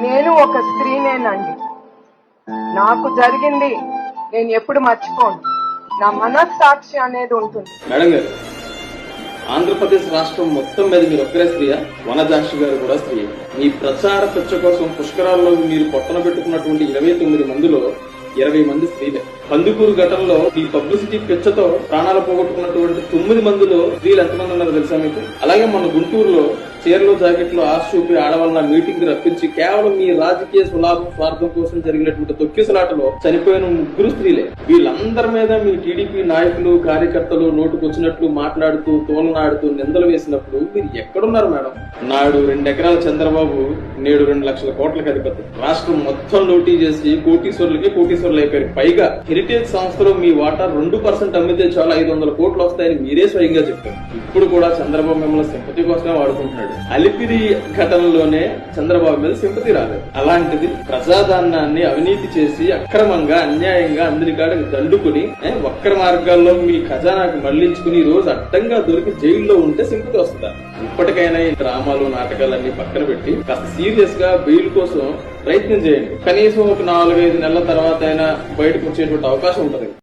నేను ఒక స్త్రీనేనండి. నాకు జరిగింది నేను ఎప్పుడు మర్చిపోను. నా మనస్సాక్షి అనేది ఉంటుంది. మేడం గారు, ఆంధ్రప్రదేశ్ రాష్ట్రం మొత్తం మీద మీరు ఒక్కరే స్త్రీయా? వనజాక్షి గారు కూడా స్త్రీ. మీ ప్రచార పిచ్చ కోసం పుష్కరాల్లో మీరు పొట్టన పెట్టుకున్నటువంటి 29 మందిలో 20 మంది స్త్రీలే. కందుకూరు ఘటనలో ఈ పబ్లిసిటీ పిచ్చతో ప్రాణాలు పోగొట్టుకున్నటువంటి 9 మందిలో స్త్రీలు ఎంతమంది ఉన్నారో తెలుసా మీకు? అలాగే మన గుంటూరులో చీరలు జాకెట్లు ఆశ చూపి ఆడవాళ్ళ మీటింగ్ రప్పించి కేవలం మీ రాజకీయ స్వలాభం స్వార్థం కోసం జరిగినటువంటి తొక్కిసలాటలో చనిపోయిన 3 స్త్రీలే. వీళ్ళందరి మీద మీ టీడీపీ నాయకులు కార్యకర్తలు నోటుకొచ్చినట్లు మాట్లాడుతూ తోలనాడుతూ నిందలు వేసినప్పుడు మీరు ఎక్కడున్నారు మేడం? నాడు 2 ఎకరాల చంద్రబాబు నేడు 2 లక్షల కోట్లకు అధిపతి. రాష్ట్రం మొత్తం లూటీ చేసి కోటీశ్వరులు అయిపోయారు. పైగా హెరిటేజ్ సంస్థలో మీ వాటా 2% అమ్మితే చాలా 500 కోట్లు వస్తాయని మీరే స్వయంగా చెప్పారు. ఇప్పుడు కూడా చంద్రబాబు మిమ్మల్ని సింపతి కోసమే వాడుకుంటున్నాడు. అలిపిరి ఘటనలోనే చంద్రబాబు మీద సింపతి రాలేదు. అలాంటిది ప్రజాదానాన్ని అవినీతి చేసి అక్రమంగా అన్యాయంగా అందరి కాడికి దండుకుని వక్ర మార్గాల్లో మీ ఖజానాకు మళ్లించుకుని ఈ రోజు అడ్డంగా దొరికి జైల్లో ఉంటే సింపతి వస్తుందా? ఇప్పటికైనా ఈ డ్రామాలు నాటకాలన్నీ పక్కన పెట్టి కాస్త సీరియస్ గా బెయిల్ కోసం ప్రయత్నం చేయండి. కనీసం ఒక 4-5 నెలల తర్వాత అయినా బయటకు వచ్చేటువంటి అవకాశం ఉంటది.